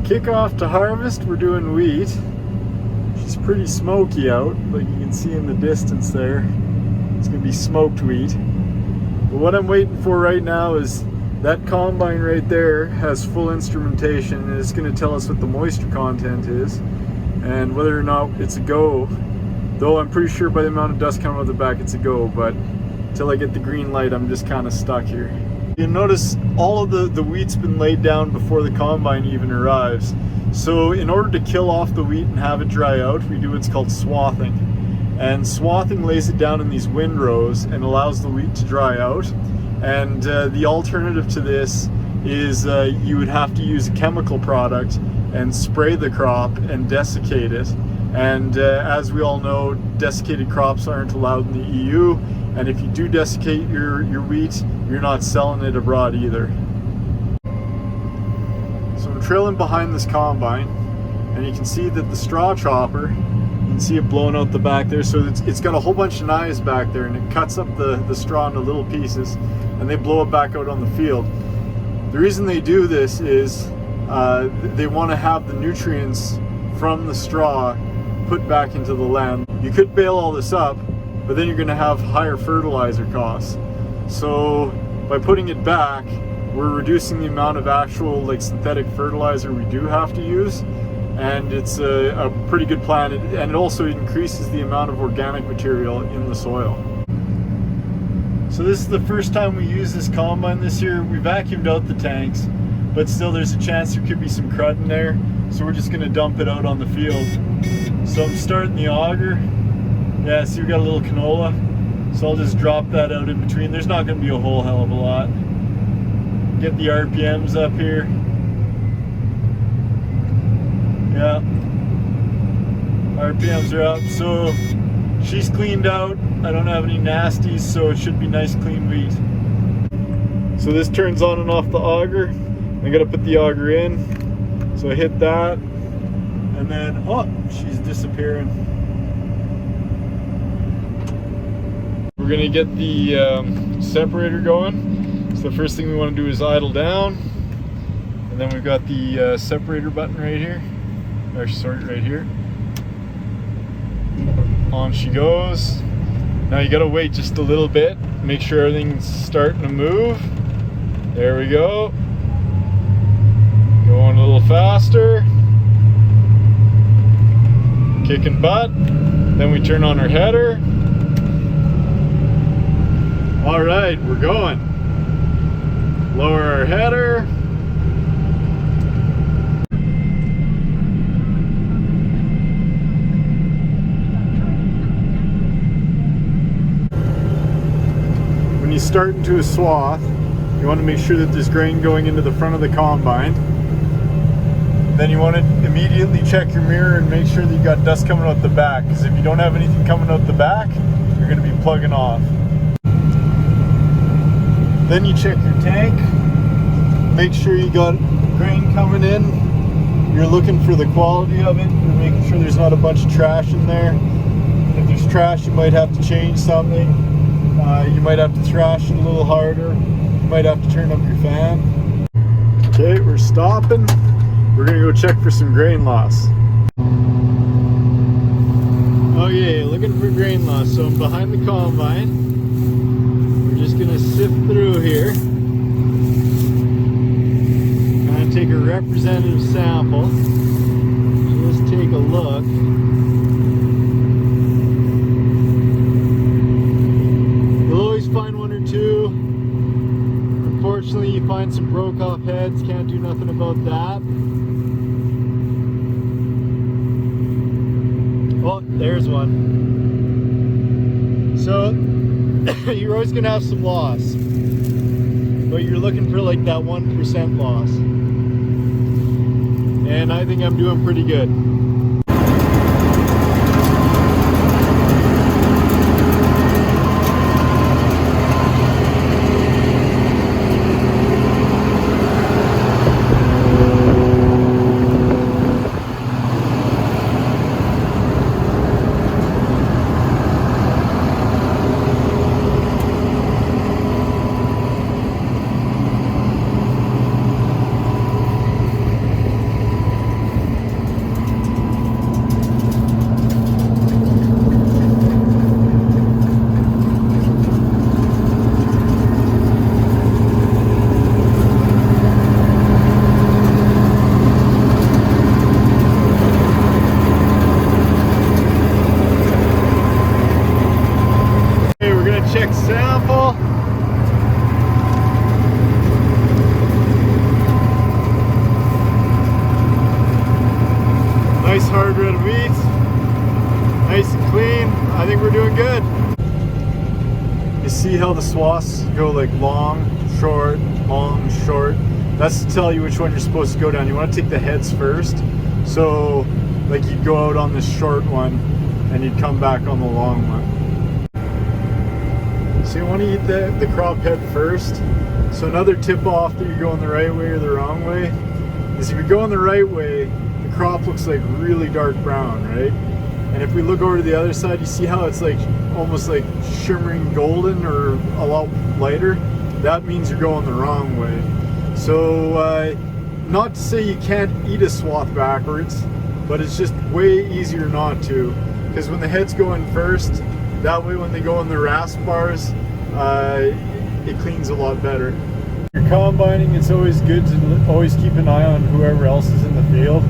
Kickoff to harvest, we're doing wheat. She's pretty smoky out, like you can see in the distance there. It's gonna be smoked wheat. But what I'm waiting for right now is that combine right there has full instrumentation and it's gonna tell us what the moisture content is and whether or not it's a go. Though I'm pretty sure by the amount of dust coming out the back it's a go, but until I get the green light I'm just kind of stuck here. You'll notice all of the wheat's been laid down before the combine even arrives. So in order to kill off the wheat and have it dry out, we do what's called swathing. And swathing lays it down in these windrows and allows the wheat to dry out. And the alternative to this is you would have to use a chemical product and spray the crop and desiccate it. And as we all know, desiccated crops aren't allowed in the EU. And if you do desiccate your wheat, you're not selling it abroad either. So I'm trailing behind this combine, and you can see that the straw chopper, you can see it blowing out the back there. So it's got a whole bunch of knives back there, and it cuts up the straw into little pieces, and they blow it back out on the field. The reason they do this is they want to have the nutrients from the straw put back into the land. You could bale all this up, but then you're going to have higher fertilizer costs. So by putting it back, we're reducing the amount of actual synthetic fertilizer we do have to use, and it's a pretty good plan, and it also increases the amount of organic material in the soil. So this is the first time we use this combine this year. We vacuumed out the tanks, but still there's a chance there could be some crud in there, so we're just going to dump it out on the field. So I'm starting the auger. Yeah, see we got a little canola, so I'll just drop that out in between. There's not going to be a whole hell of a lot. Get the RPMs up here. Yeah, RPMs are up, so she's cleaned out. I don't have any nasties, so it should be nice clean wheat. So this turns on and off the auger. I gotta put the auger in, so I hit that, and then, oh, she's disappearing. We're gonna get the separator going. So the first thing we want to do is idle down, and then we've got the separator button right here. Actually, sorry, right here. On she goes. Now you gotta wait just a little bit, make sure everything's starting to move. There we go. Going a little faster. Kicking butt. Then we turn on our header. All right, we're going. Lower our header. When you start into a swath, you want to make sure that there's grain going into the front of the combine. Then you want to immediately check your mirror and make sure that you got dust coming out the back, because if you don't have anything coming out the back, you're going to be plugging off. Then you check your tank, make sure you got grain coming in. You're looking for the quality of it, you're making sure there's not a bunch of trash in there. If there's trash, you might have to change something. You might have to thrash it a little harder. You might have to turn up your fan. Okay, we're stopping. We're gonna go check for some grain loss. Okay, looking for grain loss. So I'm behind the combine. We're just gonna sift through here. Kind of take a representative sample. Just take a look. You'll always find one or two. Unfortunately, you find some broke off heads. Can't do nothing about that. Oh, there's one. So you're always gonna have some loss, but you're looking for like that 1% loss, and I think I'm doing pretty good. Nice hard red wheat. Nice and clean. I think we're doing good. You see how the swaths go like long, short, long, short. That's to tell you which one you're supposed to go down. You want to take the heads first. So like you'd go out on this short one and you'd come back on the long one. So you want to eat the crop head first. So another tip off that you're going the right way or the wrong way is if you're going the right way, the crop looks like really dark brown, right? And if we look over to the other side, you see how it's like almost like shimmering golden or a lot lighter? That means you're going the wrong way. So not to say you can't eat a swath backwards, but it's just way easier not to. Because when the heads go in first, that way when they go in the rasp bars, it cleans a lot better. When you're combining, it's always good to always keep an eye on whoever else is in the field.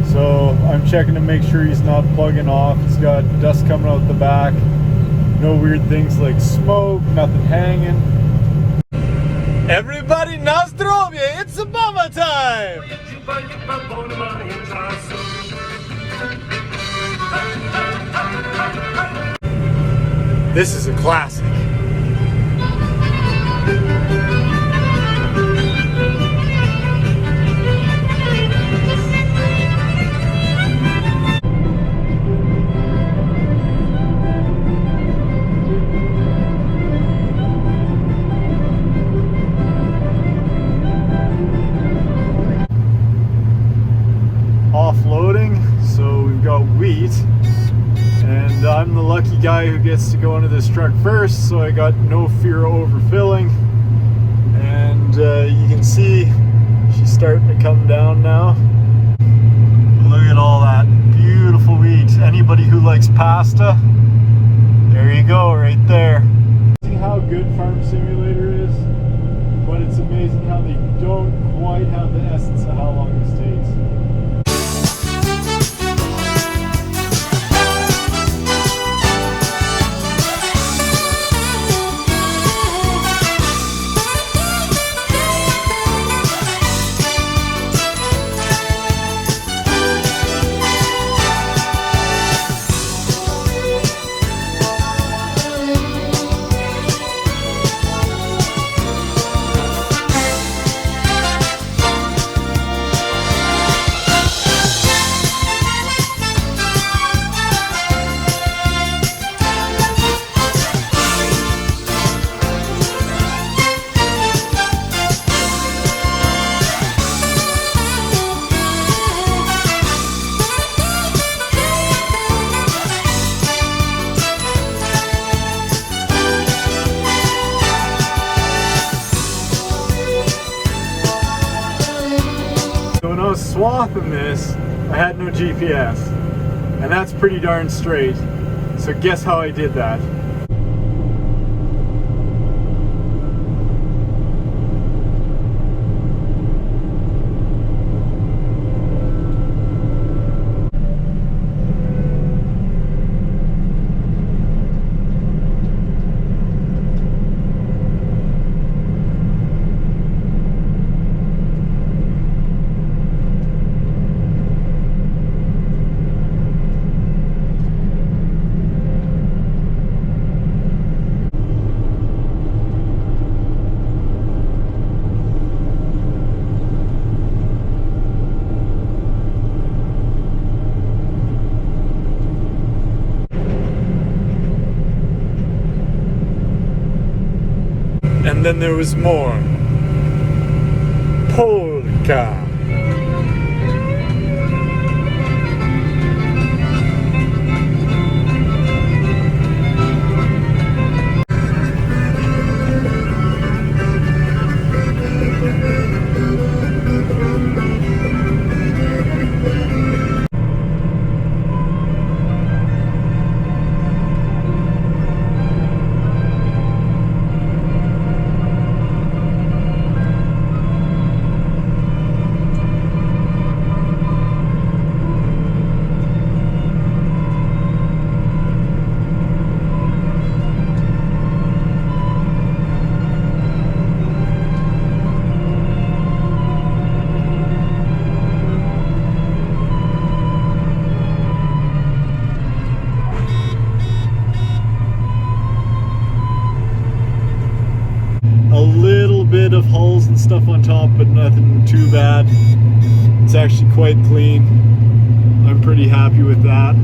So I'm checking to make sure he's not plugging off. He's got dust coming out the back. No weird things like smoke, nothing hanging. Everybody na zdrowie, it's Obama time! This is a classic. Offloading, so we've got wheat, and I'm the lucky guy who gets to go into this truck first, so I got no fear of overfilling. And you can see she's starting to come down now. Look at all that beautiful wheat. Anybody who likes pasta, there you go, right there. See how good Farm Simulator is, but it's amazing how they don't quite have the essence of how long this takes. When I was swathing this, I had no GPS, and that's pretty darn straight. So guess how I did that? And then there was more. Polka. on top, but nothing too bad. It's actually quite clean. I'm pretty happy with that.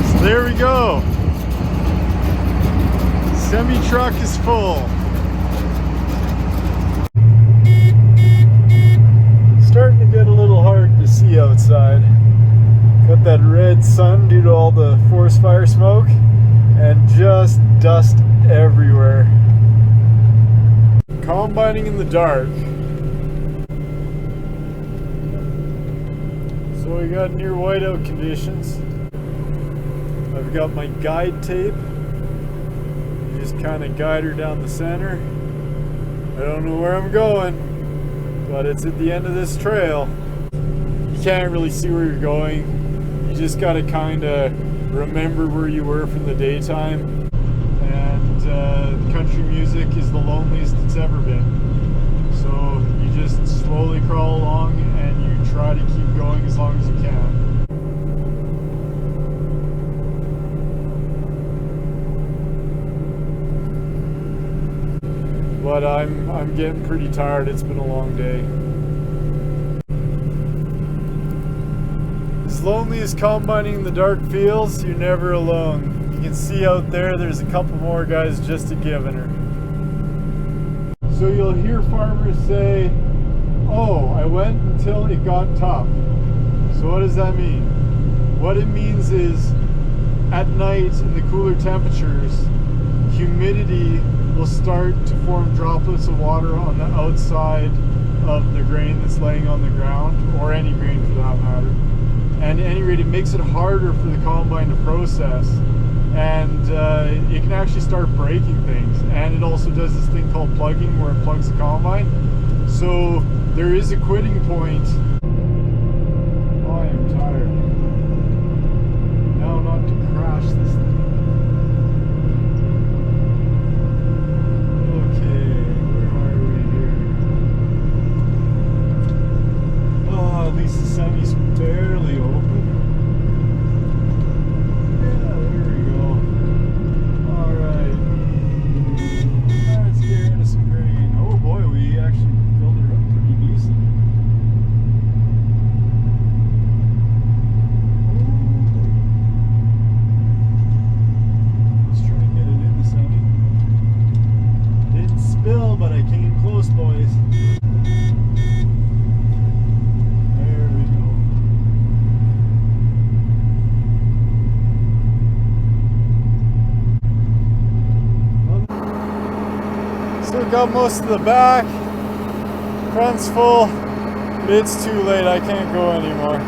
So there we go. Semi-truck is full. Starting to get a little hard to see outside. Got that red sun due to all the forest fire smoke and just dust everywhere. Combining in the dark. So we got near whiteout conditions. I've got my guide tape. You just kind of guide her down the center. I don't know where I'm going, but it's at the end of this trail. You can't really see where you're going. You just gotta kind of remember where you were from the daytime. And country music is the loneliest it's ever been. So you just slowly crawl along and you try to keep going as long as you can. But I'm getting pretty tired. It's been a long day. As lonely as combining in the dark feels, you're never alone. You can see out there, there's a couple more guys just a giving her. So you'll hear farmers say, oh, I went until it got tough. So what does that mean? What it means is, at night in the cooler temperatures, humidity will start to form droplets of water on the outside of the grain that's laying on the ground, or any grain for that matter. And at any rate, it makes it harder for the combine to process, and it can actually start breaking things. And it also does this thing called plugging, where it plugs the combine. So there is a quitting point. Oh, I am tired. Now not to crash this thing. Okay, where are we here? Oh, at least the semi's barely open. Yeah, there we go. Alright. Let's get into some grain. Oh boy, we actually filled her up pretty decent. Let's try and get it in the semi. Didn't spill, but I came close, boys. Still got most of the back, front's full, but it's too late, I can't go anymore.